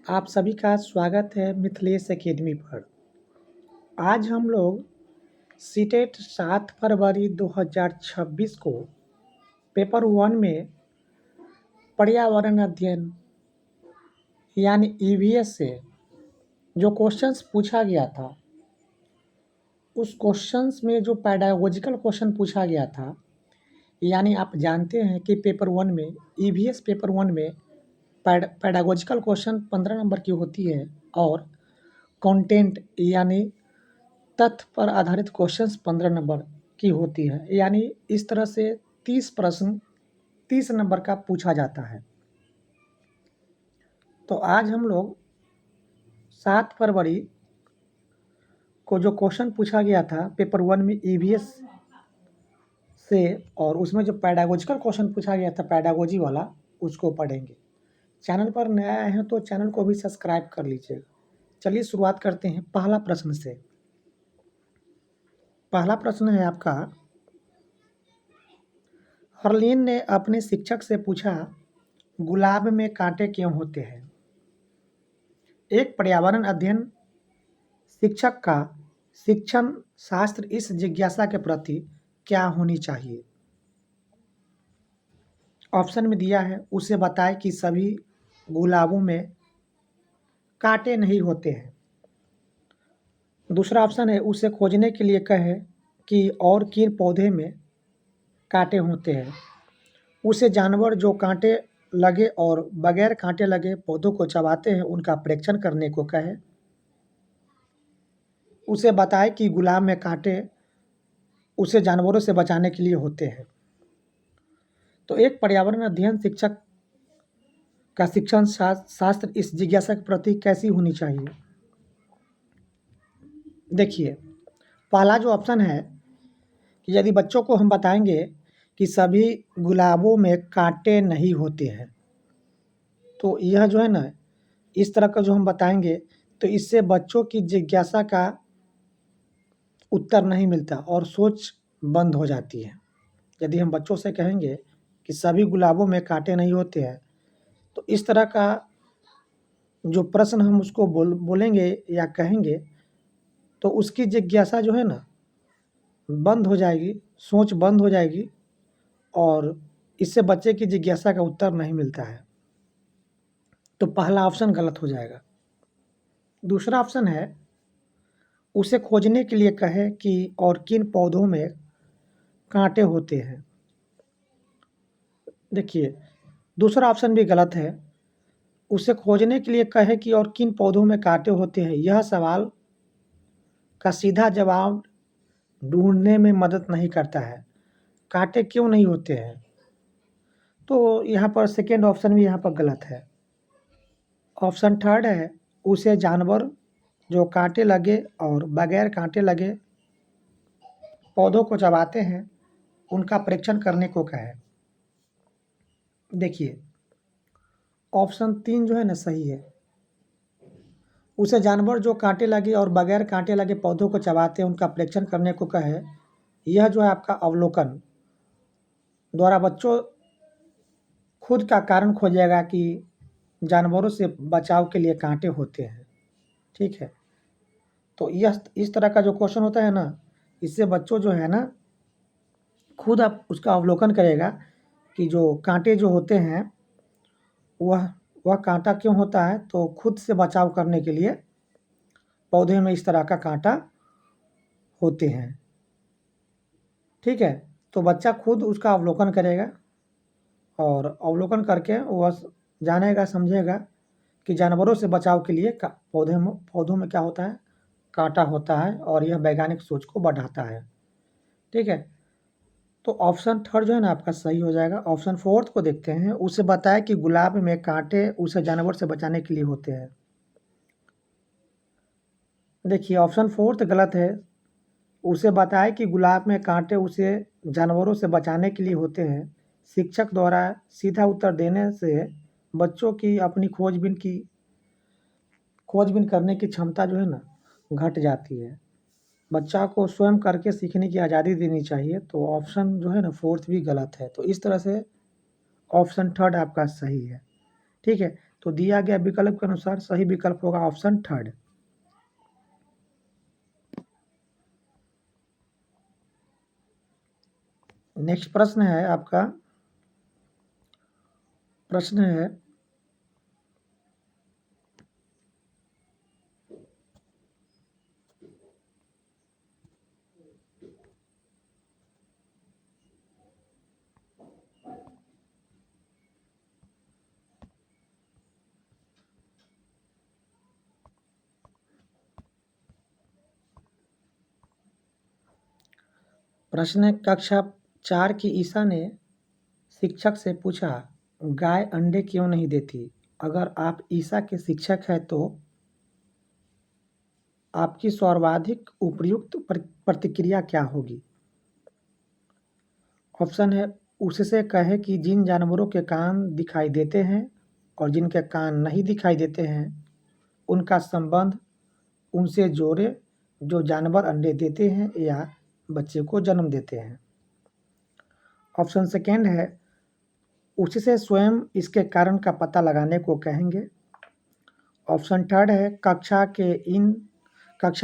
आप सभी का स्वागत है मिथिलेश एकेडमी पर। आज हम लोग सीटेट 7 फरवरी 2026 को पेपर 1 में पर्यावरण अध्ययन यानी ईवीएस से जो क्वेश्चंस पूछा गया था, उस क्वेश्चंस में जो पेडागोजिकल क्वेश्चन पूछा गया था, यानी आप जानते हैं कि पेपर 1 में ईवीएस पेपर 1 में पेडागोजिकल क्वेश्चन 15 नंबर की होती है और कंटेंट यानी तथ्य पर आधारित क्वेश्चंस 15 नंबर की होती है। यानी इस तरह से 30 प्रश्न 30 नंबर का पूछा जाता है। तो आज हम लोग 7 फरवरी को जो क्वेश्चन पूछा गया था पेपर 1 में ईवीएस से, और उसमें जो पेडागोजिकल क्वेश्चन पूछा गया था पेडागोजी वाला, उसको पढ़ेंगे। चैनल पर नया आए हैं तो चैनल को भी सब्सक्राइब कर लीजिएगा। चलिए शुरुआत करते हैं पहला प्रश्न से। पहला प्रश्न है आपका, हरलीन ने अपने शिक्षक से पूछा, गुलाब में कांटे क्यों होते हैं? एक पर्यावरण अध्ययन शिक्षक का शिक्षण शास्त्र इस जिज्ञासा के प्रति क्या होनी चाहिए? ऑप्शन में दिया है, उसे बताए कि सभी गुलाबों में कांटे नहीं होते हैं। दूसरा ऑप्शन है, उसे खोजने के लिए कहे कि और किन पौधे में कांटे होते हैं। उसे जानवर जो कांटे लगे और बगैर कांटे लगे पौधों को चबाते हैं उनका परीक्षण करने को कहे। उसे बताए कि गुलाब में कांटे उसे जानवरों से बचाने के लिए होते हैं। तो एक पर्यावरण अध्ययन शिक्षक का शिक्षण शास्त्र इस जिज्ञासा के प्रति कैसी होनी चाहिए? देखिए, पहला जो ऑप्शन है कि यदि बच्चों को हम बताएंगे कि सभी गुलाबों में कांटे नहीं होते हैं, तो यह जो है ना, इस तरह का जो हम बताएंगे तो इससे बच्चों की जिज्ञासा का उत्तर नहीं मिलता और सोच बंद हो जाती है। यदि हम बच्चों से कहेंगे कि सभी गुलाबों में कांटे नहीं होते हैं, तो इस तरह का जो प्रश्न हम उसको बोलेंगे या कहेंगे तो उसकी जिज्ञासा जो है ना बंद हो जाएगी, सोच बंद हो जाएगी और इससे बच्चे की जिज्ञासा का उत्तर नहीं मिलता है। तो पहला ऑप्शन गलत हो जाएगा। दूसरा ऑप्शन है, उसे खोजने के लिए कहे कि और किन पौधों में कांटे होते हैं। देखिए, दूसरा ऑप्शन भी गलत है। उसे खोजने के लिए कहे कि और किन पौधों में कांटे होते हैं, यह सवाल का सीधा जवाब ढूंढने में मदद नहीं करता है। कांटे क्यों नहीं होते हैं? तो यहाँ पर सेकेंड ऑप्शन भी यहाँ पर गलत है। ऑप्शन थर्ड है, उसे जानवर जो कांटे लगे और बगैर कांटे लगे पौधों को चबाते हैं उनका परीक्षण करने को कहे। देखिए, ऑप्शन 3 जो है ना सही है। उसे जानवर जो कांटे लगे और बगैर कांटे लगे पौधों को चबाते हैं उनका परीक्षण करने को कहे। यह जो है आपका अवलोकन द्वारा बच्चों खुद का कारण खोजेगा कि जानवरों से बचाव के लिए कांटे होते हैं। ठीक है, तो यह इस तरह का जो क्वेश्चन होता है ना, इससे बच्चों जो है ना खुद आप उसका अवलोकन करेगा कि जो कांटे जो होते हैं वह कांटा क्यों होता है, तो खुद से बचाव करने के लिए पौधे में इस तरह का कांटा होते हैं। ठीक है, तो बच्चा खुद उसका अवलोकन करेगा और अवलोकन करके वह जानेगा समझेगा कि जानवरों से बचाव के लिए पौधों में क्या होता है, कांटा होता है, और यह वैज्ञानिक सोच को बढ़ाता है। ठीक है, तो ऑप्शन थर्ड जो है ना आपका सही हो जाएगा। ऑप्शन फोर्थ को देखते हैं, उसे बताया कि गुलाब में कांटे उसे जानवर से बचाने के लिए होते हैं। देखिए, ऑप्शन फोर्थ गलत है। उसे बताया कि गुलाब में कांटे उसे जानवरों से बचाने के लिए होते हैं। शिक्षक द्वारा सीधा उत्तर देने से बच्चों की अपनी खोजबीन करने की क्षमता जो है ना घट जाती है। बच्चा को स्वयं करके सीखने की आज़ादी देनी चाहिए। तो ऑप्शन जो है ना फोर्थ भी गलत है। तो इस तरह से ऑप्शन थर्ड आपका सही है। ठीक है, तो दिया गया विकल्प के अनुसार सही विकल्प होगा ऑप्शन थर्ड। नेक्स्ट प्रश्न है आपका, प्रश्न है कक्षा 4 की ईशा ने शिक्षक से पूछा, गाय अंडे क्यों नहीं देती? अगर आप ईशा के शिक्षक हैं तो आपकी सर्वाधिक उपयुक्त प्रतिक्रिया क्या होगी? ऑप्शन है, उससे कहे कि जिन जानवरों के कान दिखाई देते हैं और जिनके कान नहीं दिखाई देते हैं उनका संबंध उनसे जोड़े जो जानवर अंडे देते हैं या बच्चे को जन्म देते हैं। ऑप्शन सेकेंड है, उससे स्वयं इसके कारण का पता लगाने को कहेंगे। ऑप्शन थर्ड है, कक्षा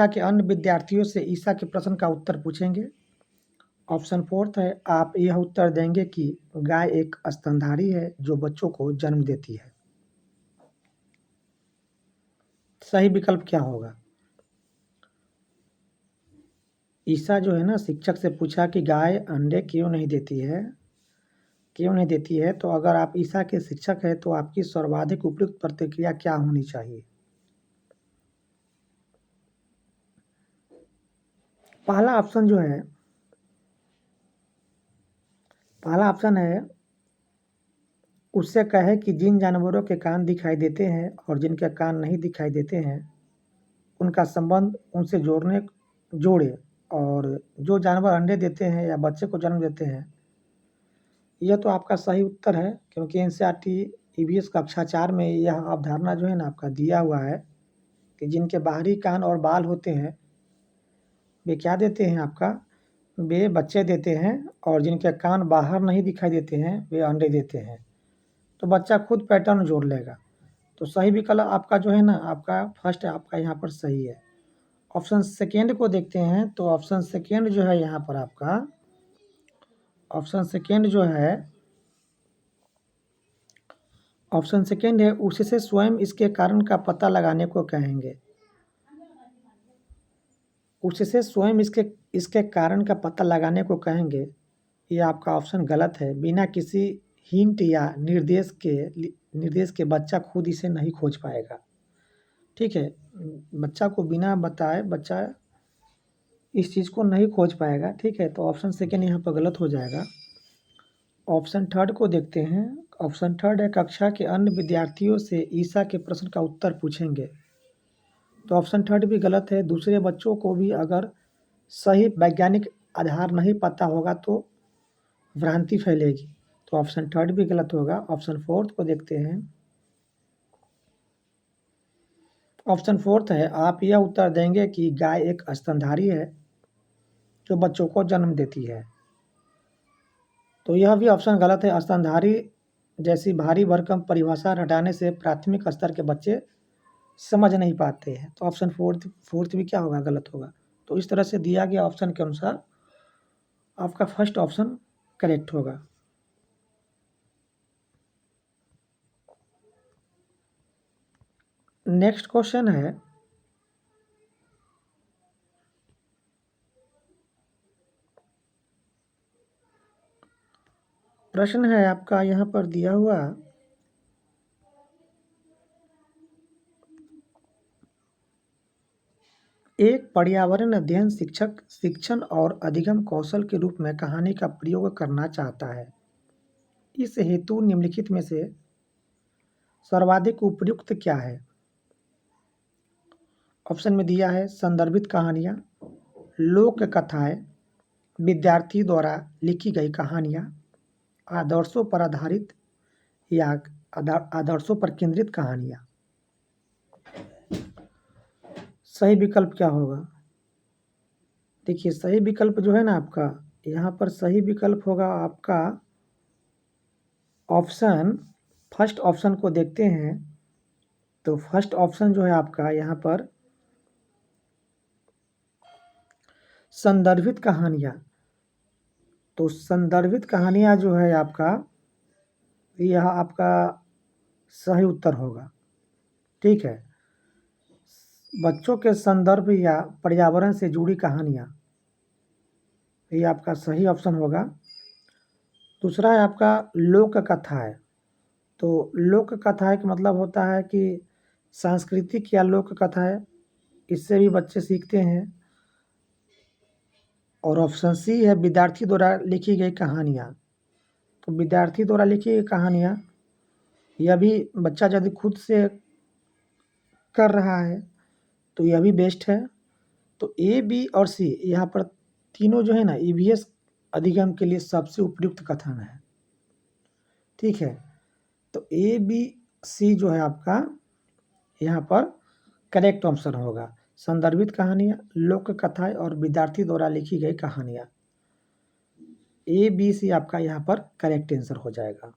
के अन्य विद्यार्थियों से ईशा के प्रश्न का उत्तर पूछेंगे। ऑप्शन फोर्थ है, आप यह उत्तर देंगे कि गाय एक स्तनधारी है जो बच्चों को जन्म देती है। सही विकल्प क्या होगा? ईशा जो है ना, शिक्षक से पूछा कि गाय अंडे क्यों नहीं देती है, तो अगर आप ईशा के शिक्षक हैं तो आपकी सर्वाधिक उपयुक्त प्रतिक्रिया क्या होनी चाहिए? पहला ऑप्शन है, उससे कहे कि जिन जानवरों के कान दिखाई देते हैं और जिनके कान नहीं दिखाई देते हैं उनका संबंध उनसे जोड़े और जो जानवर अंडे देते हैं या बच्चे को जन्म देते हैं। यह तो आपका सही उत्तर है, क्योंकि एनसीईआरटी ईवीएस कक्षा 4 में यह अवधारणा जो है ना आपका दिया हुआ है कि जिनके बाहरी कान और बाल होते हैं वे क्या देते हैं आपका, वे बच्चे देते हैं, और जिनके कान बाहर नहीं दिखाई देते हैं वे अंडे देते हैं। तो बच्चा खुद पैटर्न जोड़ लेगा। तो सही विकल्प आपका जो है ना, आपका फर्स्ट आपका यहाँ पर सही है। ऑप्शन सेकेंड को देखते हैं, तो ऑप्शन सेकेंड जो है यहाँ पर आपका, ऑप्शन सेकेंड जो है, ऑप्शन सेकेंड है, उससे स्वयं इसके कारण का पता लगाने को कहेंगे। उससे स्वयं इसके कारण का पता लगाने को कहेंगे, ये आपका ऑप्शन गलत है। बिना किसी हिंट या निर्देश के बच्चा खुद इसे नहीं खोज पाएगा। ठीक है, बच्चा को बिना बताए बच्चा इस चीज़ को नहीं खोज पाएगा। ठीक है, तो ऑप्शन सेकेंड यहाँ पर गलत हो जाएगा। ऑप्शन थर्ड को देखते हैं। ऑप्शन थर्ड है, कक्षा के अन्य विद्यार्थियों से ईशा के प्रश्न का उत्तर पूछेंगे। तो ऑप्शन थर्ड भी गलत है। दूसरे बच्चों को भी अगर सही वैज्ञानिक आधार नहीं पता होगा तो भ्रांति फैलेगी। तो ऑप्शन थर्ड भी गलत होगा। ऑप्शन फोर्थ को देखते हैं। ऑप्शन फोर्थ है, आप यह उत्तर देंगे कि गाय एक स्तनधारी है जो बच्चों को जन्म देती है। तो यह भी ऑप्शन गलत है। स्तनधारी जैसी भारी भरकम परिभाषा हटाने से प्राथमिक स्तर के बच्चे समझ नहीं पाते हैं। तो ऑप्शन फोर्थ भी क्या होगा, गलत होगा। तो इस तरह से दिया गया ऑप्शन के अनुसार आपका फर्स्ट ऑप्शन करेक्ट होगा। नेक्स्ट क्वेश्चन है, प्रश्न है आपका यहाँ पर दिया हुआ, एक पर्यावरण अध्ययन शिक्षक शिक्षण और अधिगम कौशल के रूप में कहानी का प्रयोग करना चाहता है। इस हेतु निम्नलिखित में से सर्वाधिक उपयुक्त क्या है? ऑप्शन में दिया है संदर्भित कहानियाँ, लोक कथाएं, विद्यार्थी द्वारा लिखी गई कहानियाँ, आदर्शों पर आधारित या आदर्शों पर केंद्रित कहानियाँ। सही विकल्प क्या होगा? देखिए, सही विकल्प जो है ना आपका, यहाँ पर सही विकल्प होगा आपका ऑप्शन फर्स्ट ऑप्शन को देखते हैं। तो फर्स्ट ऑप्शन जो है आपका यहाँ पर संदर्भित कहानियाँ। तो संदर्भित कहानियाँ जो है आपका, यह आपका सही उत्तर होगा। ठीक है, बच्चों के संदर्भ या पर्यावरण से जुड़ी कहानियाँ, ये आपका सही ऑप्शन होगा। दूसरा है आपका लोक कथाएँ। तो लोक कथाएँ का मतलब होता है कि सांस्कृतिक या लोक कथाएँ, इससे भी बच्चे सीखते हैं। और ऑप्शन सी है विद्यार्थी द्वारा लिखी गई कहानियाँ। तो विद्यार्थी द्वारा लिखी गई कहानियाँ, यह भी बच्चा यदि खुद से कर रहा है तो यह भी बेस्ट है। तो ए, बी और सी यहाँ पर तीनों जो है ना ईवीएस अधिगम के लिए सबसे उपयुक्त कथन है। ठीक है, तो ए, बी, सी जो है आपका यहाँ पर करेक्ट ऑप्शन होगा। संदर्भित कहानियाँ, लोक कथाएँ और विद्यार्थी द्वारा लिखी गई कहानियाँ। ए, बी, सी आपका यहाँ पर करेक्ट आंसर हो जाएगा।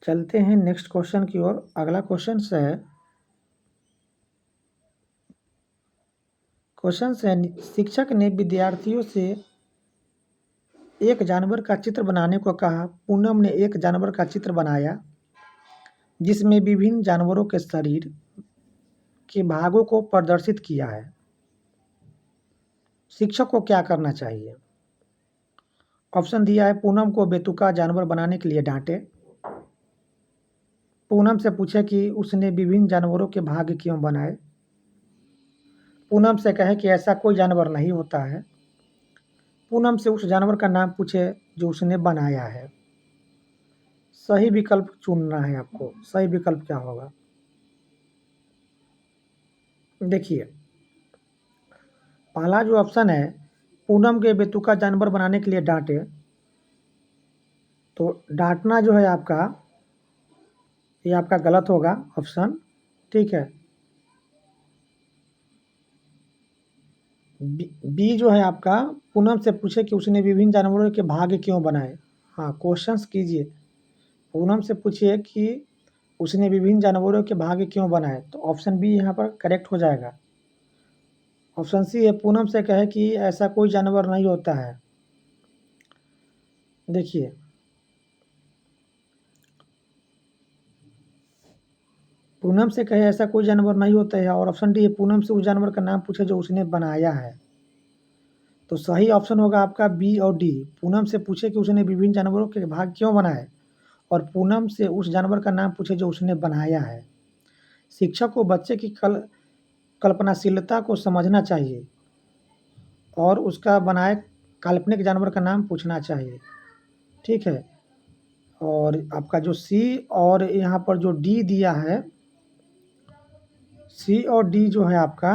चलते हैं नेक्स्ट क्वेश्चन की ओर। अगला क्वेश्चन है शिक्षक ने विद्यार्थियों से एक जानवर का चित्र बनाने को कहा। पूनम ने एक जानवर का चित्र बनाया जिसमें विभिन्न जानवरों के शरीर के भागों को प्रदर्शित किया है। शिक्षक को क्या करना चाहिए? ऑप्शन दिया है पूनम को बेतुका जानवर बनाने के लिए डांटे, पूनम से पूछे कि उसने विभिन्न जानवरों के भाग क्यों बनाए, पूनम से कहे कि ऐसा कोई जानवर नहीं होता है, पूनम से उस जानवर का नाम पूछे जो उसने बनाया है। सही विकल्प चुनना है आपको। सही विकल्प क्या होगा? देखिए, पहला जो ऑप्शन है पूनम के बेतुका जानवर बनाने के लिए डांटे, तो डांटना जो है आपका, ये आपका गलत होगा ऑप्शन। ठीक है, बी जो है आपका पूनम से पूछे कि उसने विभिन्न जानवरों के भाग क्यों बनाए। हाँ, क्वेश्चंस कीजिए, पूनम से पूछिए कि उसने विभिन्न जानवरों के भाग क्यों बनाए, तो ऑप्शन बी यहाँ पर करेक्ट हो जाएगा। ऑप्शन सी है पूनम से कहे कि ऐसा कोई जानवर नहीं होता है। देखिए, पूनम से कहे ऐसा कोई जानवर नहीं होता है, और ऑप्शन डी है पूनम से उस जानवर का नाम पूछे जो उसने बनाया है। तो सही ऑप्शन होगा आपका बी और डी। पूनम से पूछे कि उसने विभिन्न जानवरों के भाग क्यों बनाए, और पूनम से उस जानवर का नाम पूछे जो उसने बनाया है। शिक्षक को बच्चे की कल्पनाशीलता को समझना चाहिए और उसका बनाए काल्पनिक जानवर का नाम पूछना चाहिए। ठीक है, और आपका जो सी और यहाँ पर जो डी दिया है, सी और डी जो है आपका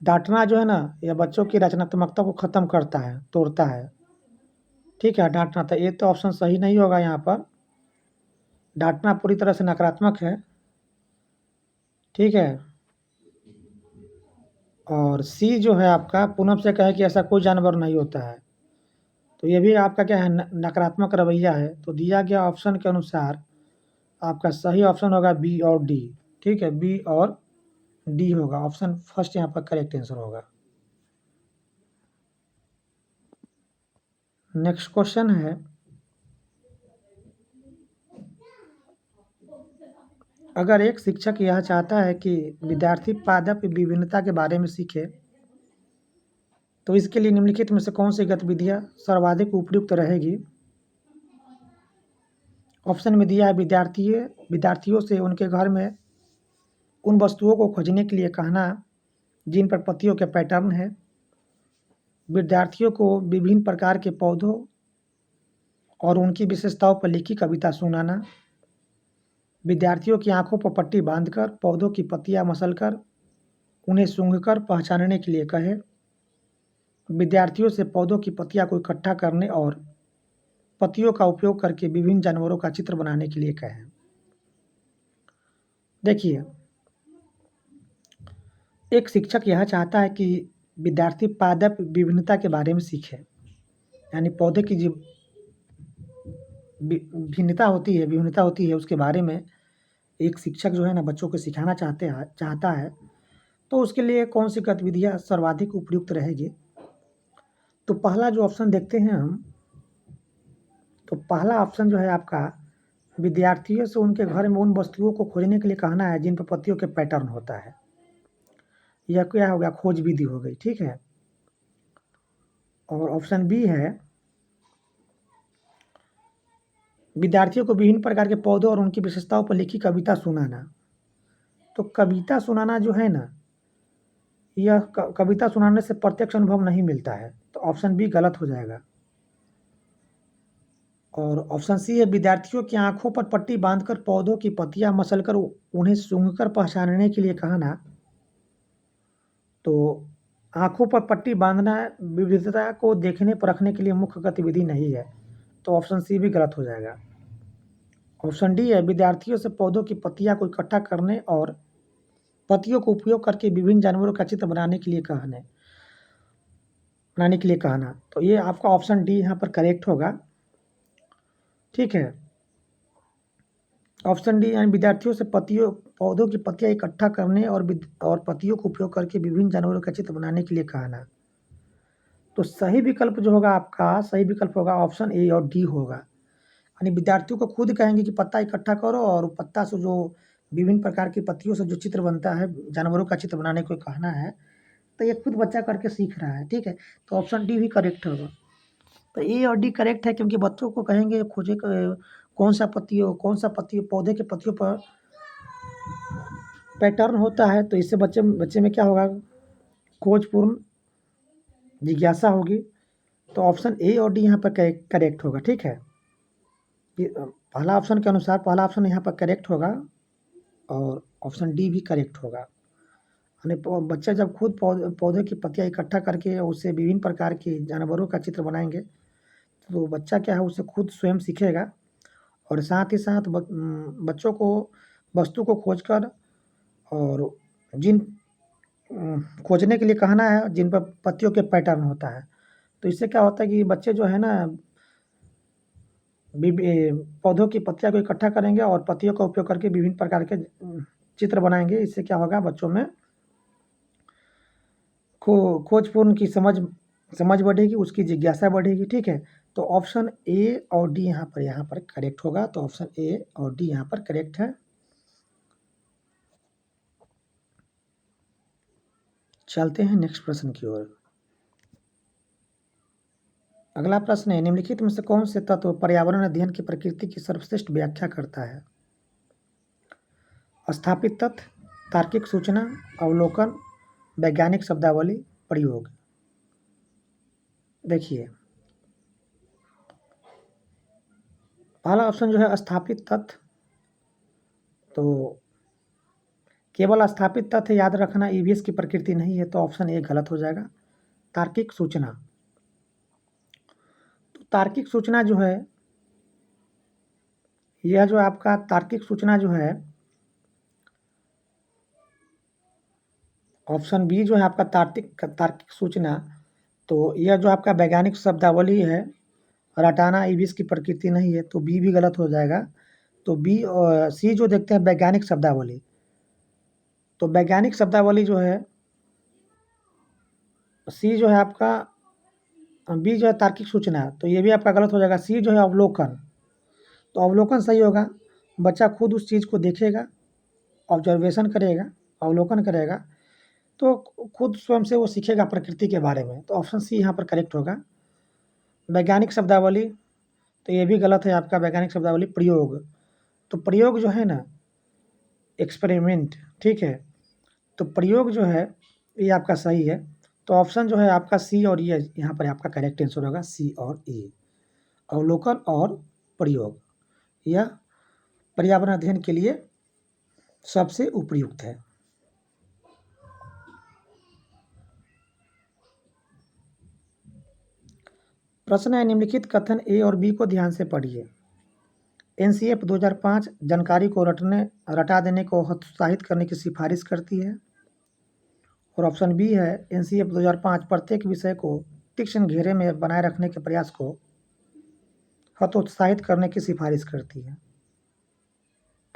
डांटना जो है ना, यह बच्चों की रचनात्मकता को ख़त्म करता है, तोड़ता है। ठीक है, डांटना, तो ये तो ऑप्शन सही नहीं होगा यहाँ पर। डांटना पूरी तरह से नकारात्मक है। ठीक है, और सी जो है आपका पूनम से कहे कि ऐसा कोई जानवर नहीं होता है, तो ये भी आपका क्या है, नकारात्मक रवैया है। तो दिया गया ऑप्शन के अनुसार आपका सही ऑप्शन होगा बी और डी। ठीक है, बी और डी होगा ऑप्शन फर्स्ट, यहाँ पर करेक्ट आंसर होगा। नेक्स्ट क्वेश्चन है, अगर एक शिक्षक यह चाहता है कि विद्यार्थी पादप विभिन्नता के बारे में सीखे, तो इसके लिए निम्नलिखित में से कौन सी गतिविधियाँ सर्वाधिक उपयुक्त रहेगी? ऑप्शन में दिया है विद्यार्थियों से उनके घर में उन वस्तुओं को खोजने के लिए कहना जिन पर पत्तियों के पैटर्न है, विद्यार्थियों को विभिन्न प्रकार के पौधों और उनकी विशेषताओं पर लिखी कविता सुनाना, विद्यार्थियों की आंखों पर पट्टी बांधकर पौधों की पत्तियां मसलकर उन्हें सूंघकर पहचानने के लिए कहे, विद्यार्थियों से पौधों की पत्तियां को इकट्ठा करने और पत्तियों का उपयोग करके विभिन्न जानवरों का चित्र बनाने के लिए कहें। देखिए, एक शिक्षक यह चाहता है कि विद्यार्थी पादप विभिन्नता के बारे में सीखे, यानी पौधे की जो विभिन्नता होती है उसके बारे में एक शिक्षक जो है ना बच्चों को सिखाना चाहता है, तो उसके लिए कौन सी गतिविधियाँ सर्वाधिक उपयुक्त रहेगी? तो पहला जो ऑप्शन देखते हैं हम, तो पहला ऑप्शन जो है आपका, विद्यार्थियों से उनके घर में उन वस्तुओं को खोजने के लिए कहना है जिन पर पत्तियों के पैटर्न होता है। यह क्या हो गया? खोज विधि हो गई, ठीक है। और ऑप्शन बी है, विद्यार्थियों को विभिन्न प्रकार के पौधों और उनकी विशेषताओं पर लिखी कविता सुनाना। तो कविता सुनाना जो है ना, यह कविता सुनाने से प्रत्यक्ष अनुभव नहीं मिलता है, तो ऑप्शन बी गलत हो जाएगा। और ऑप्शन सी है, विद्यार्थियों की आंखों पर पट्टी बांधकर पौधों की पत्तियां मसलकर उन्हें सूंघकर पहचानने के लिए कहना। तो आंखों पर पट्टी बांधना विविधता को देखने परखने के लिए मुख्य गतिविधि नहीं है, तो ऑप्शन सी भी गलत हो जाएगा। ऑप्शन डी है, विद्यार्थियों से पौधों की पत्तियां को इकट्ठा करने और पत्तियों को उपयोग करके विभिन्न जानवरों का चित्र बनाने के लिए कहना। तो ये आपका ऑप्शन डी यहाँ पर करेक्ट होगा, ठीक है। ऑप्शन डी यानी विद्यार्थियों से पौधों की पत्तियां इकट्ठा करने और पत्तियों को उपयोग करके विभिन्न जानवरों का चित्र बनाने के लिए कहना। तो सही विकल्प जो होगा आपका, सही विकल्प होगा ऑप्शन ए और डी होगा, यानी विद्यार्थियों को खुद कहेंगे कि पत्ता इकट्ठा करो और पत्ता से जो विभिन्न प्रकार की पत्तियों से जो चित्र बनता है, जानवरों का चित्र बनाने को कहना है, तो ये खुद बच्चा करके सीख रहा है, ठीक है। तो ऑप्शन डी भी करेक्ट होगा। तो ए और डी करेक्ट है, क्योंकि बच्चों को कहेंगे खोजे कौन सा पत्ती पौधे के पत्तियों पर पैटर्न होता है, तो इससे बच्चे में क्या होगा? खोजपूर्ण जिज्ञासा होगी। तो ऑप्शन ए और डी यहाँ पर करेक्ट होगा, ठीक है। पहला ऑप्शन के अनुसार पहला ऑप्शन यहाँ पर करेक्ट होगा और ऑप्शन डी भी करेक्ट होगा, यानी बच्चा जब खुद पौधे की पत्तियाँ इकट्ठा करके उससे विभिन्न प्रकार के जानवरों का चित्र बनाएंगे, तो बच्चा क्या है, उसे खुद स्वयं सीखेगा और साथ ही साथ बच्चों को वस्तु को खोजकर और खोजने के लिए कहना है जिन पर पत्तियों के पैटर्न होता है। तो इससे क्या होता है कि बच्चे जो है ना पौधों की पत्तियां को इकट्ठा करेंगे और पत्तियों का उपयोग करके विभिन्न प्रकार के चित्र बनाएंगे। इससे क्या होगा? बच्चों में खोजपूर्ण की समझ बढ़ेगी, उसकी जिज्ञासा बढ़ेगी, ठीक है। तो ऑप्शन ए और डी यहाँ पर करेक्ट होगा। तो ऑप्शन ए और डी यहाँ पर करेक्ट है। चलते हैं नेक्स्ट प्रश्न की ओर। अगला प्रश्न है, निम्नलिखित में से कौन से तत्व पर्यावरण अध्ययन की प्रकृति की सर्वश्रेष्ठ व्याख्या करता है? स्थापित तथ्य, तार्किक सूचना, अवलोकन, वैज्ञानिक शब्दावली, प्रयोग। देखिए, पहला ऑप्शन जो है स्थापित तथ्य, तो केवल स्थापित तथ्य याद रखना ईवीएस की प्रकृति नहीं है, तो ऑप्शन ए गलत हो जाएगा। तार्किक सूचना, तो तार्किक सूचना जो है, यह जो आपका तार्किक सूचना जो है, ऑप्शन बी जो है आपका तार्किक सूचना, तो यह जो आपका वैज्ञानिक शब्दावली है, रटाना ईवीएस की प्रकृति नहीं है, तो बी भी गलत हो जाएगा। तो बी और सी जो देखते हैं वैज्ञानिक शब्दावली, तो वैज्ञानिक शब्दावली जो है, सी जो है आपका, बी जो है तार्किक सूचना, तो ये भी आपका गलत हो जाएगा। सी जो है अवलोकन, तो अवलोकन सही होगा। बच्चा खुद उस चीज़ को देखेगा, ऑब्जर्वेशन करेगा, अवलोकन करेगा, तो खुद स्वयं से वो सीखेगा प्रकृति के बारे में। तो ऑप्शन सी यहाँ पर करेक्ट होगा। वैज्ञानिक शब्दावली, तो ये भी गलत है आपका। वैज्ञानिक शब्दावली प्रयोग, तो प्रयोग जो है ना एक्सपेरिमेंट, ठीक है। तो प्रयोग जो है ये आपका सही है। तो ऑप्शन जो है आपका सी और ये यहाँ पर आपका करेक्ट आंसर होगा, सी और ए। अवलोकन और प्रयोग यह पर्यावरण अध्ययन के लिए सबसे उपयुक्त है। प्रश्न है, निम्नलिखित कथन ए और बी को ध्यान से पढ़िए। एनसीएफ 2005 जानकारी को रटा देने को हतोत्साहित करने की सिफारिश करती है। और ऑप्शन बी है एनसीएफ 2005 प्रत्येक विषय को तीक्ष्ण घेरे में बनाए रखने के प्रयास को हतोत्साहित करने की सिफारिश करती है।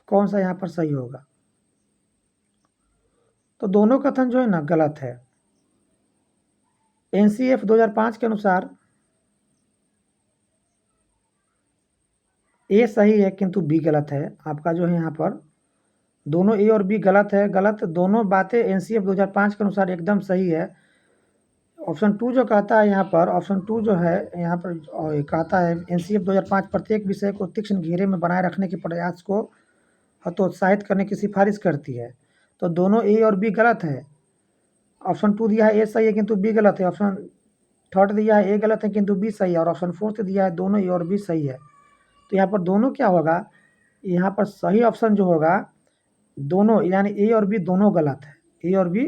कौन सा यहाँ पर सही होगा? तो दोनों कथन जो है ना गलत है। एनसीएफ 2005 के अनुसार ए सही है किंतु बी गलत है। आपका जो है यहाँ पर दोनों ए और बी गलत है। गलत दोनों बातें एनसीएफ 2005 के अनुसार एकदम सही है। ऑप्शन 2 जो कहता है यहाँ पर, ऑप्शन 2 जो है यहाँ पर कहता है एनसीएफ 2005 प्रत्येक विषय को तीक्ष्ण घेरे में बनाए रखने के प्रयास को हतोत्साहित करने की सिफारिश करती है। तो दोनों ए और बी गलत है। ऑप्शन 2 दिया है ए सही है किंतु बी गलत है। ऑप्शन 3 दिया है ए गलत है किंतु बी सही है। और ऑप्शन 4 दिया है दोनों ए और बी सही है। तो यहाँ पर दोनों क्या होगा? यहाँ पर सही ऑप्शन जो होगा दोनों, यानी ए और बी दोनों गलत है। ए और बी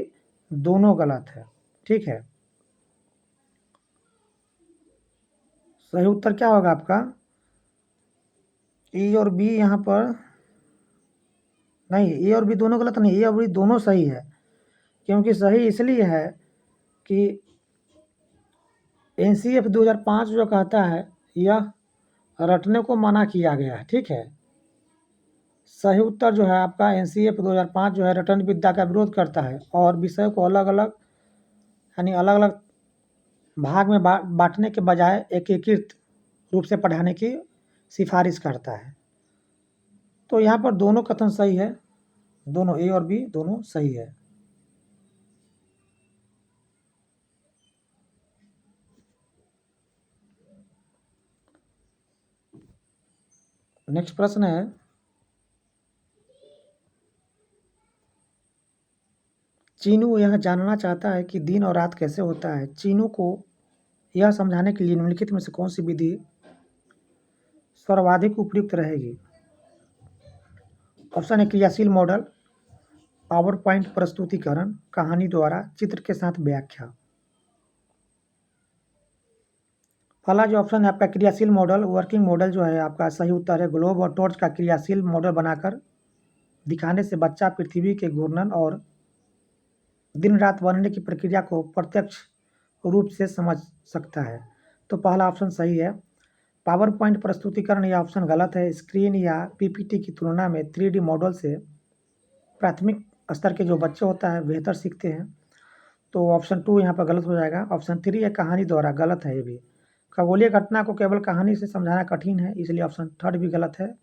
दोनों गलत है। ठीक है, सही उत्तर क्या होगा आपका? ए और बी यहाँ पर नहीं, ए और बी दोनों गलत नहीं, ए और बी दोनों सही है। क्योंकि सही इसलिए है कि एनसीएफ 2005 जो कहता है यह रटने को मना किया गया है। ठीक है, सही उत्तर जो है आपका एनसीएफ 2005 जो है रटन विद्या का विरोध करता है और विषय को अलग अलग यानी अलग अलग भाग में बांटने के बजाय एकीकृत रूप से पढ़ाने की सिफारिश करता है। तो यहाँ पर दोनों कथन सही है, दोनों ए और बी दोनों सही है। नेक्स्ट प्रश्न है, चीनू यह जानना चाहता है कि दिन और रात कैसे होता है। चीनू को यह समझाने के लिए निम्नलिखित में से कौन सी विधि सर्वाधिक उपयुक्त रहेगी? ऑप्शन है क्रियाशील मॉडल, पावर पॉइंट प्रस्तुतिकरण, कहानी द्वारा, चित्र के साथ व्याख्या। पहला जो ऑप्शन है आपका क्रियाशील मॉडल, वर्किंग मॉडल जो है आपका सही उत्तर है। ग्लोब और टॉर्च का क्रियाशील मॉडल बनाकर दिखाने से बच्चा पृथ्वी के घूर्णन और दिन रात बनने की प्रक्रिया को प्रत्यक्ष रूप से समझ सकता है। तो पहला ऑप्शन सही है। पावर पॉइंट प्रस्तुतिकरण यह ऑप्शन गलत है। स्क्रीन या पीपीटी की तुलना में 3D मॉडल से प्राथमिक स्तर के जो बच्चे होता है बेहतर सीखते हैं। तो ऑप्शन 2 यहाँ पर गलत हो जाएगा। ऑप्शन 3 है कहानी द्वारा, गलत है ये भी। खगोलीय घटना को केवल कहानी से समझाना कठिन है, इसलिए ऑप्शन 3 भी गलत है।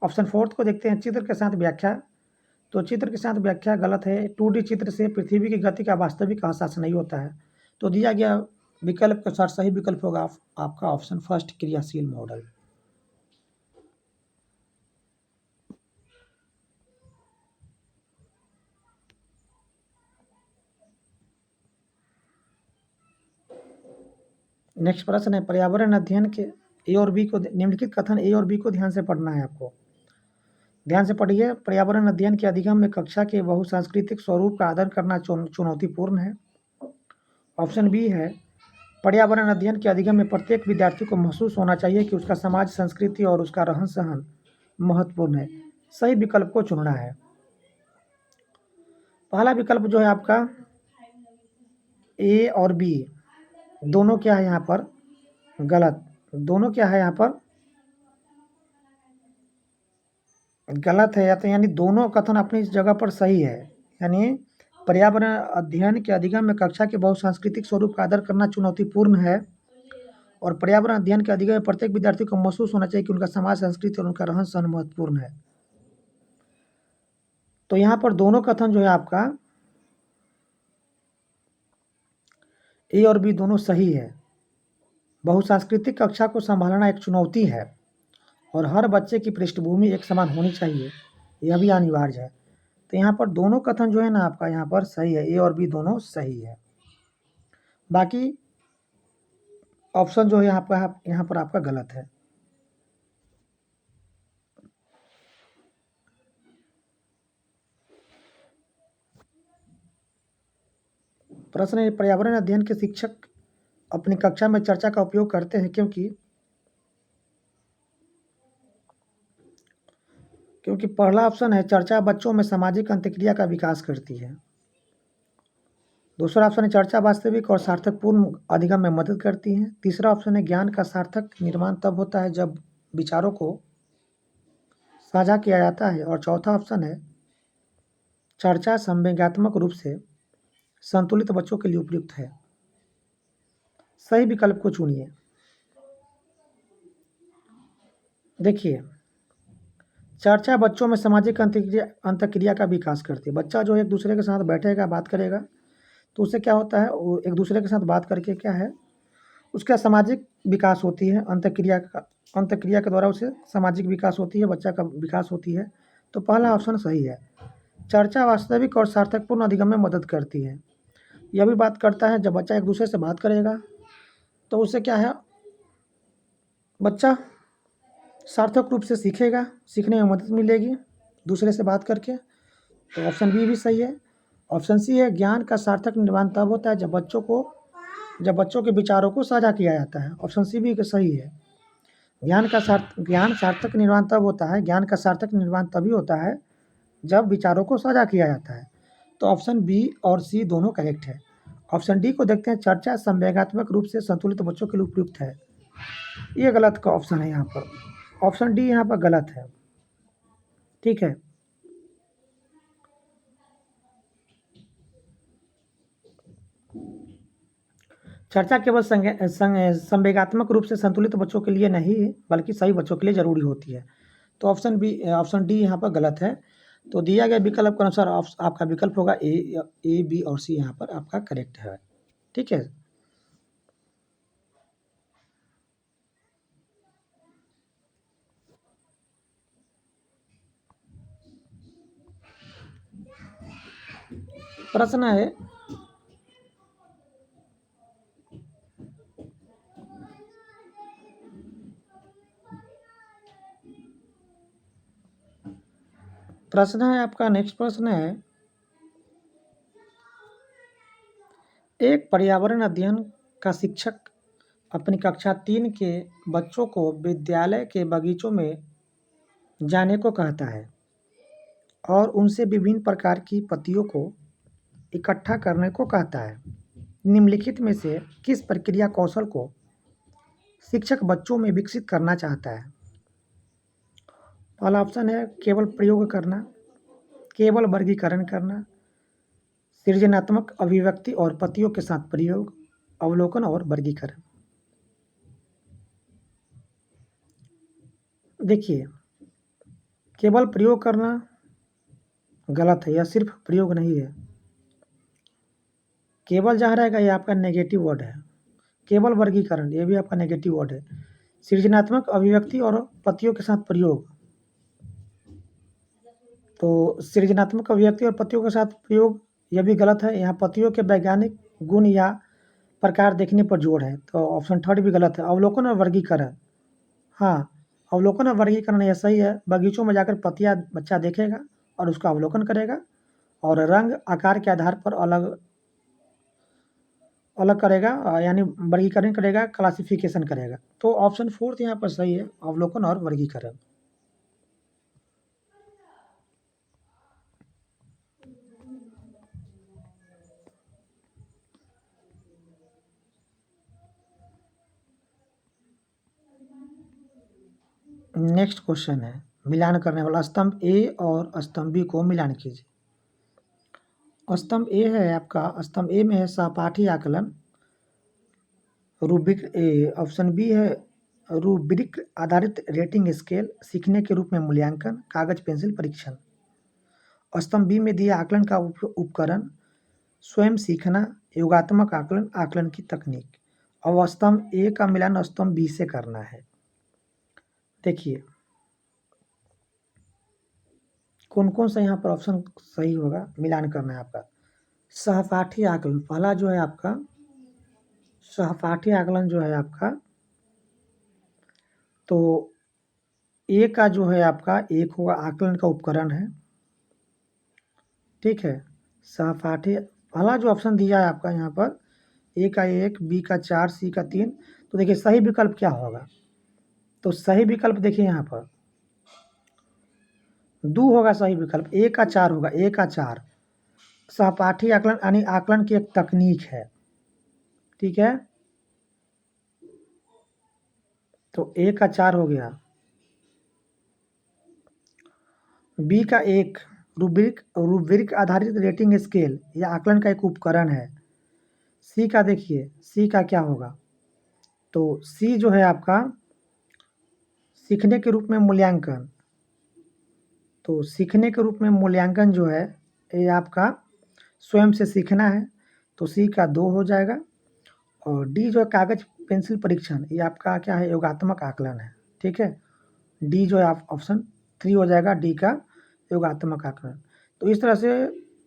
ऑप्शन 4 को देखते हैं, चित्र के साथ व्याख्या। तो चित्र के साथ व्याख्या गलत है। 2D चित्र से पृथ्वी की गति का वास्तविक एहसास नहीं होता है। तो दिया गया विकल्प के साथ सही विकल्प होगा आपका ऑप्शन फर्स्ट, क्रियाशील मॉडल। नेक्स्ट प्रश्न है, पर्यावरण अध्ययन के ए और बी को, निम्नलिखित कथन ए और बी को ध्यान से पढ़ना है आपको। ध्यान से पढ़िए। पर्यावरण अध्ययन के अधिगम में कक्षा के बहुसांस्कृतिक स्वरूप का आदर करना चुनौतीपूर्ण है। ऑप्शन बी है, पर्यावरण अध्ययन के अधिगम में प्रत्येक विद्यार्थी को महसूस होना चाहिए कि उसका समाज, संस्कृति और उसका रहन सहन महत्वपूर्ण है। सही विकल्प को चुनना है। पहला विकल्प जो है आपका ए और बी दोनों क्या है यहाँ पर गलत। दोनों क्या है यहाँ पर गलत है, या तो यानी दोनों कथन अपनी जगह पर सही है। यानी पर्यावरण अध्ययन के अधिगम में कक्षा के बहुसांस्कृतिक स्वरूप का आदर करना चुनौतीपूर्ण है और पर्यावरण अध्ययन के अधिगम में प्रत्येक विद्यार्थी को महसूस होना चाहिए कि उनका समाज, संस्कृति और उनका रहन सहन महत्वपूर्ण है। तो यहाँ पर दोनों कथन जो है आपका ए और बी दोनों सही है। बहुसांस्कृतिक कक्षा को संभालना एक चुनौती है और हर बच्चे की पृष्ठभूमि एक समान होनी चाहिए, यह भी अनिवार्य है। तो यहाँ पर दोनों कथन जो है ना आपका यहाँ पर सही है, ए और बी दोनों सही है। बाकी ऑप्शन जो है यहाँ पर आपका गलत है। प्रश्न है, पर्यावरण अध्ययन के शिक्षक अपनी कक्षा में चर्चा का उपयोग करते हैं क्योंकि पहला ऑप्शन है, चर्चा बच्चों में सामाजिक अंतःक्रिया का विकास करती है। दूसरा ऑप्शन है चर्चा वास्तविक और सार्थकपूर्ण अधिगम में मदद करती है। तीसरा ऑप्शन है ज्ञान का सार्थक निर्माण तब होता है जब विचारों को साझा किया जाता है। और चौथा ऑप्शन है चर्चा संवेगात्मक रूप से संतुलित बच्चों के लिए उपयुक्त है। सही विकल्प को चुनिए। देखिए, चर्चा बच्चों में सामाजिक अंतःक्रिया का विकास करती है। बच्चा जो है एक दूसरे के साथ बैठेगा, बात करेगा, तो उससे क्या होता है, वो एक दूसरे के साथ बात करके क्या है, उसका सामाजिक विकास होती है। अंतःक्रिया के द्वारा उसे सामाजिक विकास होती है, बच्चा का विकास होती है। तो पहला ऑप्शन सही है। चर्चा वास्तविक और सार्थकपूर्ण अधिगम में मदद करती है। यह भी बात करता है जब बच्चा एक दूसरे से बात करेगा तो उससे क्या है, बच्चा सार्थक रूप से सीखेगा, सीखने में मदद मिलेगी दूसरे से बात करके। तो ऑप्शन बी भी सही है। ऑप्शन सी है ज्ञान का सार्थक निर्माण तब होता है जब बच्चों के विचारों को साझा किया जाता है। ऑप्शन सी भी सही है। ज्ञान सार्थक निर्माण तब होता है, ज्ञान का सार्थक निर्माण तभी होता है जब विचारों को साझा किया जाता है। तो ऑप्शन बी और सी दोनों करेक्ट है। ऑप्शन डी को देखते हैं, चर्चा संवेगात्मक रूप से संतुलित बच्चों के लिए उपयुक्त है। ये गलत का ऑप्शन है यहाँ पर। ऑप्शन डी यहाँ पर गलत है। ठीक है, चर्चा केवल संवेगात्मक रूप से संतुलित बच्चों के लिए नहीं बल्कि सही बच्चों के लिए जरूरी होती है। तो ऑप्शन डी यहाँ पर गलत है। तो दिया गया विकल्प के अनुसार आपका विकल्प होगा ए, बी और सी यहाँ पर आपका करेक्ट है। ठीक है, प्रश्न है आपका नेक्स्ट प्रश्न है, एक पर्यावरण अध्ययन का शिक्षक अपनी कक्षा 3 के बच्चों को विद्यालय के बगीचों में जाने को कहता है और उनसे विभिन्न प्रकार की पत्तियों को इकट्ठा करने को कहता है। निम्नलिखित में से किस प्रक्रिया कौशल को शिक्षक बच्चों में विकसित करना चाहता है? पहला ऑप्शन है केवल प्रयोग करना, केवल वर्गीकरण करना, सृजनात्मक अभिव्यक्ति और पत्तियों के साथ प्रयोग, अवलोकन और वर्गीकरण। देखिए, केवल प्रयोग करना गलत है, यह सिर्फ प्रयोग नहीं है। केवल जहाँ रहेगा ये आपका नेगेटिव वर्ड है। केवल वर्गीकरण ये भी आपका नेगेटिव वर्ड है। सृजनात्मक अभिव्यक्ति और पत्तियों के साथ प्रयोग, तो सृजनात्मक अभिव्यक्ति और पत्तियों के साथ प्रयोग यह भी गलत है। यहाँ पत्तियों के वैज्ञानिक गुण या प्रकार देखने पर जोर है, तो ऑप्शन थर्ड भी गलत है। अवलोकन और वर्गीकरण, हाँ, अवलोकन और वर्गीकरण यह सही है। बगीचों में जाकर पत्तियाँ बच्चा देखेगा और उसका अवलोकन करेगा और रंग आकार के आधार पर अलग अलग करेगा, यानी वर्गीकरण करेगा, क्लासिफिकेशन करेगा। तो ऑप्शन फोर्थ यहाँ पर सही है, अवलोकन और वर्गीकरण। नेक्स्ट क्वेश्चन है मिलान करने वाला, स्तंभ ए और स्तंभ बी को मिलान कीजिए। स्तंभ ए है आपका, स्तंभ ए में है सहपाठी आकलन, रूब्रिक, ऑप्शन बी है रूब्रिक आधारित रेटिंग स्केल, सीखने के रूप में मूल्यांकन, कागज पेंसिल परीक्षण। स्तंभ बी में दिया आकलन का उपकरण, स्वयं सीखना, योगात्मक आकलन, आकलन की तकनीक। अब स्तंभ ए का मिलान स्तंभ बी से करना है। देखिए कौन कौन सा यहाँ पर ऑप्शन सही होगा, मिलान करना है आपका। सहपाठी आकलन, पहला जो है आपका सहपाठी आकलन जो है आपका, तो ए का जो है आपका एक होगा आकलन का उपकरण है। ठीक है, सहपाठी पहला जो ऑप्शन दिया है आपका यहाँ पर, ए का 1, बी का 4, सी का 3। तो देखिए सही विकल्प क्या होगा, तो सही विकल्प देखिए यहाँ पर दो होगा सही विकल्प, ए का 4 होगा, ए का 4। सहपाठी आकलन यानी आकलन की एक तकनीक है, ठीक है। तो ए का 4 हो गया। बी का 1 रूब्रिक आधारित रेटिंग स्केल या आकलन का एक उपकरण है। सी का देखिए, सी का क्या होगा? तो सी जो है आपका सीखने के रूप में मूल्यांकन। तो सीखने के रूप में मूल्यांकन जो है ये आपका स्वयं से सीखना है, तो सी का 2 हो जाएगा। और डी जो है कागज पेंसिल परीक्षण, ये आपका क्या है? योगात्मक आकलन है, ठीक है। डी जो है आप ऑप्शन 3 हो जाएगा, डी का योगात्मक आकलन। तो इस तरह से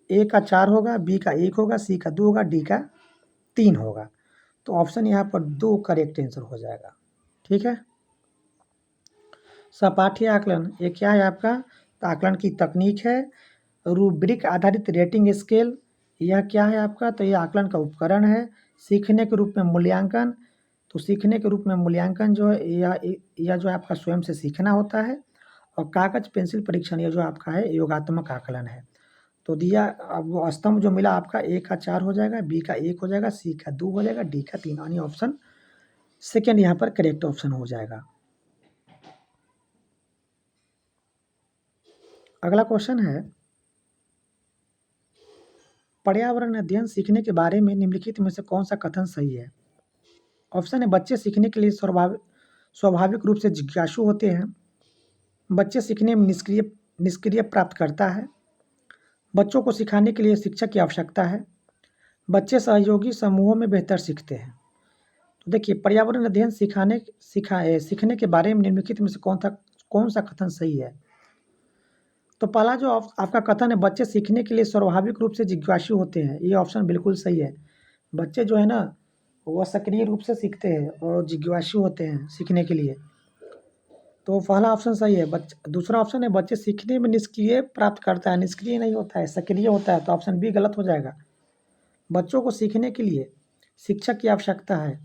ए का 4 होगा, बी का 1 होगा, सी का 2 होगा, डी का 3 होगा। तो ऑप्शन यहाँ पर 2 करेक्ट आंसर हो जाएगा, ठीक है। सहपाठी आकलन ये क्या है आपका? तो आकलन की तकनीक है। रूब्रिक आधारित रेटिंग स्केल यह क्या है आपका? तो यह आकलन का उपकरण है। सीखने के रूप में मूल्यांकन, तो सीखने के रूप में मूल्यांकन जो है यह जो है आपका स्वयं से सीखना होता है। और कागज पेंसिल परीक्षण ये जो आपका है योगात्मक आकलन है। तो दिया अब वो स्तंभ जो मिला आपका, ए का 4 हो जाएगा, बी का 1 हो जाएगा, सी का 2 हो जाएगा, डी का 3, यानी ऑप्शन सेकेंड यहाँ पर करेक्ट ऑप्शन हो जाएगा। अगला क्वेश्चन है, पर्यावरण अध्ययन सीखने के बारे में निम्नलिखित में से कौन सा कथन सही है? ऑप्शन है, बच्चे सीखने के लिए स्वाभाविक रूप से जिज्ञासु होते हैं। बच्चे सीखने में निष्क्रिय प्राप्त करता है। बच्चों को सिखाने के लिए शिक्षक की आवश्यकता है। बच्चे सहयोगी समूहों में बेहतर सीखते हैं। तो देखिए, पर्यावरण अध्ययन सीखने के बारे में निम्नलिखित में से कौन सा कथन सही है? तो पहला जो आपका कथन है, बच्चे सीखने के लिए स्वाभाविक रूप से जिज्ञासु होते हैं, ये ऑप्शन बिल्कुल सही है। बच्चे जो है ना, वो सक्रिय रूप से सीखते हैं और जिज्ञासु होते हैं सीखने के लिए। तो पहला ऑप्शन सही है। दूसरा ऑप्शन है, बच्चे सीखने में निष्क्रिय प्राप्त करता है, निष्क्रिय नहीं होता है, सक्रिय होता है, तो ऑप्शन बी गलत हो जाएगा। बच्चों को सीखने के लिए शिक्षक की आवश्यकता है।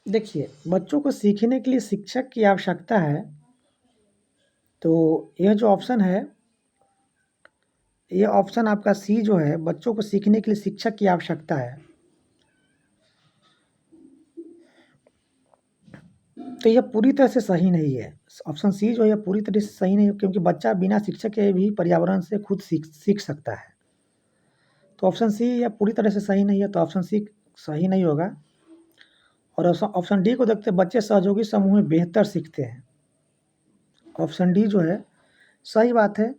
देखिए, बच्चों को सीखने के लिए शिक्षक की आवश्यकता है, तो यह जो ऑप्शन है, ये ऑप्शन आपका सी जो है, बच्चों को सीखने के लिए शिक्षक की आवश्यकता है, तो यह पूरी तरह से सही नहीं है। ऑप्शन सी जो है पूरी तरह से सही नहीं है, क्योंकि बच्चा बिना शिक्षक के भी पर्यावरण से खुद सीख सकता है। तो ऑप्शन सी यह पूरी तरह से सही नहीं है, तो ऑप्शन सी सही नहीं होगा। और ऑप्शन डी को देखते, बच्चे सहयोगी समूह में बेहतर सीखते हैं। ऑप्शन डी जो है सही बात है।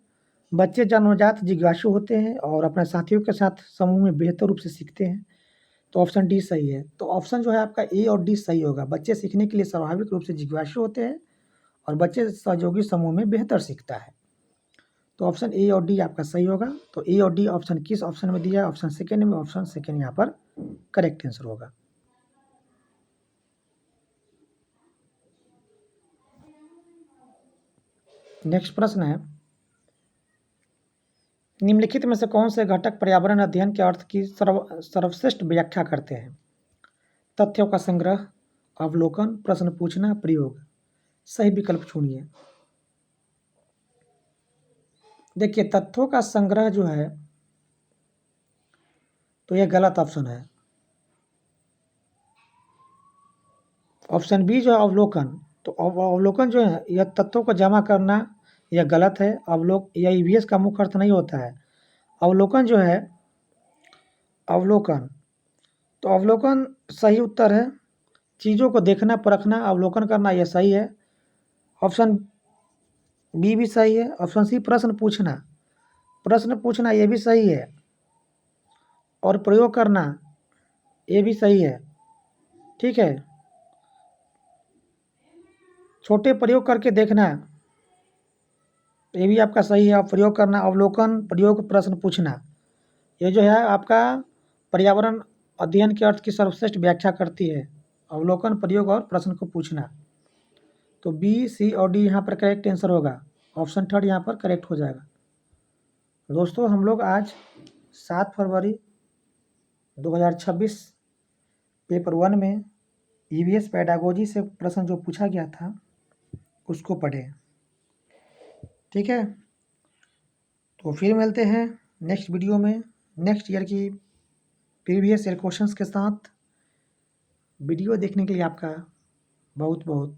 बच्चे जन्मजात जिज्ञासु होते हैं और अपने साथियों के साथ समूह में बेहतर रूप से सीखते हैं, तो ऑप्शन डी सही है। तो ऑप्शन जो है आपका ए और डी सही होगा। बच्चे सीखने के लिए स्वाभाविक रूप से जिज्ञासु होते हैं और बच्चे सहयोगी समूह में बेहतर सीखता है, तो ऑप्शन ए और डी आपका सही होगा। तो ए और डी ऑप्शन किस ऑप्शन में दिया है? ऑप्शन सेकेंड में। ऑप्शन सेकेंड यहाँ पर करेक्ट आंसर होगा। नेक्स्ट प्रश्न है, निम्नलिखित में से कौन से घटक पर्यावरण अध्ययन के अर्थ की सर्वश्रेष्ठ व्याख्या करते हैं? तथ्यों का संग्रह, अवलोकन, प्रश्न पूछना, प्रयोग। सही विकल्प चुनिए। देखिए, तथ्यों का संग्रह जो है, तो यह गलत ऑप्शन है। ऑप्शन बी जो है अवलोकन, तो अवलोकन जो है यह तथ्यों को जमा करना, यह गलत है। यह ईवीएस का मुख्य अर्थ नहीं होता है। अवलोकन जो है, अवलोकन, तो अवलोकन सही उत्तर है। चीज़ों को देखना, परखना, अवलोकन करना, यह सही है। ऑप्शन बी भी सही है। ऑप्शन सी प्रश्न पूछना ये भी सही है। और प्रयोग करना ये भी सही है, ठीक है। छोटे प्रयोग करके देखना ये भी आपका सही है। और प्रयोग करना, अवलोकन, प्रयोग, प्रश्न पूछना, ये जो है आपका पर्यावरण अध्ययन के अर्थ की सर्वश्रेष्ठ व्याख्या करती है। अवलोकन, प्रयोग और प्रश्न को पूछना। तो बी, सी और डी यहाँ पर करेक्ट आंसर होगा। ऑप्शन थर्ड यहाँ पर करेक्ट हो जाएगा। दोस्तों, हम लोग आज 7 फरवरी 2026 पेपर 1 में ईवीएस पेडागोजी से प्रश्न जो पूछा गया था उसको पढ़े, ठीक है। तो फिर मिलते हैं नेक्स्ट वीडियो में नेक्स्ट ईयर की प्रीवियस ईयर क्वेश्चंस के साथ। वीडियो देखने के लिए आपका बहुत बहुत